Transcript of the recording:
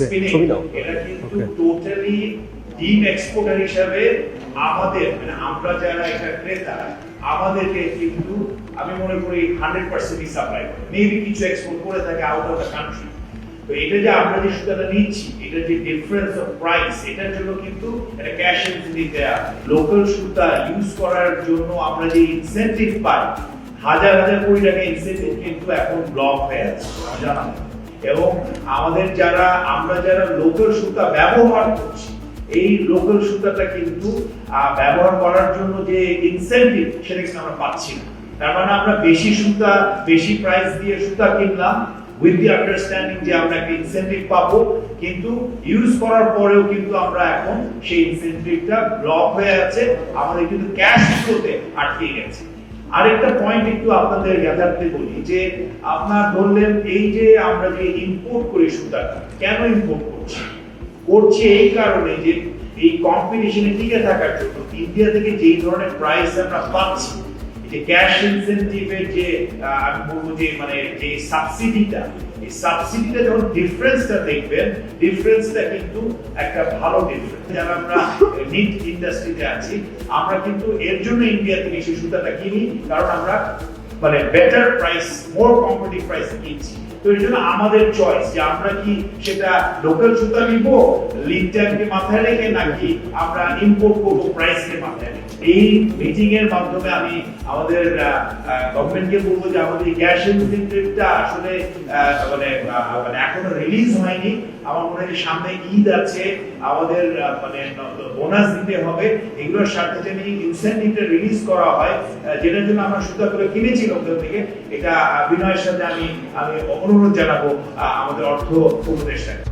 ছবি নাও। এটা কিন্তু টোটালি ডিম এক্সপোর্টার হিসাবে আমাদের মানে আমরা যারা এটা ক্রেতা আমাদেরকে কিন্তু আমি মনে করি 100% সাপ্লাই করে মেবি কিছু এক্সপোর্ট করে থাকে আউট অফ দ্য কান্ট্রি। তো এটা যে আমরা যে সুতাটা নিচ্ছি এটা যে ডিফারেন্স অফ প্রাইস এটার জন্য কিন্তু এটা ক্যাশ ইনসেন্টিভ দেয়া লোকাল সুতা ইউজ করার জন্য আমরা যে ইনসেন্টিভ পাই হাজার হাজার কোটি টাকা ইনসেন্টিভ কিন্তু এখন ব্লক হয়ে আছে আমার জানা নেই। এবং আমাদের আমরা যারা লোকাল সুতা ব্যবহার করছি এই লোকাল সুতাটা কিন্তু ব্যবহার করার জন্য যে ইনসেন্টিভ সেটা কিন্তু আমরা পাচ্ছি না। তার মানে আমরা বেশি সুতা বেশি প্রাইস দিয়ে সুতা কিনলাম উইথ দি আন্ডারস্ট্যান্ডিং যে আমরা একটা ইনসেন্টিভ পাবো, কিন্তু ইউজ করার পরেও কিন্তু আমরা এখন সেই ইনসেন্টিভটা ব্লক হয়ে আছে, আমাদের কিন্তু ক্যাশ ফ্লোতে আটকে গেছে। আরেকটা পয়েন্ট একটু আপনাদের জ্ঞাতার্থে বলি যে আপনার বললেন এই যে আমরা যে ইম্পোর্ট করি সুতাটা কেন ইম্পোর্ট করছি এই কারণে যে এই কম্পিটিশনে টিকে থাকার জন্য ইন্ডিয়া থেকে যেই ধরনের প্রাইস আমরা পাচ্ছি যে ক্যাশ ইনসেন্টিভের যে আমি বলবো যে মানে যে সাবসিডিটা এই সাবসিডিটা যখন ডিফারেন্সটা দেখবেন ডিফারেন্সটা কিন্তু একটা ভালো ডিফারেন্স। যারা আমরা নিট ইন্ডাস্ট্রিতে আছি আমরা কিন্তু এর জন্য ইন্ডিয়া থেকে সেই সুতাটা কিনি কারণ আমরা মানে বেটার প্রাইস মোর কম্পিটিটিভ প্রাইস কিনছি। তো এর জন্য আমাদের চয়েস যে আমরা কি সেটা লোকাল সুতা নিব লিড টাইমকে মাথায় রেখে নাকি আমরা ইম্পোর্ট করব প্রাইসকে মাথায় রেখে। এই মিটিং এর মাধ্যমে আমি আমাদের গভর্নমেন্টকে বলবো যে আমাদের গ্যাস ইনসেন্টিভটা আসলে মানে এখনো রিলিজ হয়নি। আমার মনে হয় সামনে ঈদ আছে, আমাদের মানে বোনাস দিতে হবে, এগুলোর সাথে যদি ইনসেন্টিভটা রিলিজ করা হয় যেটার জন্য আমরা সুতা করে কিনেছি লোকদের থেকে, এটা বিনয়ের সাথে আমি অনুরোধ জানাবো আমাদের অর্থ উপদেষ্টাকে।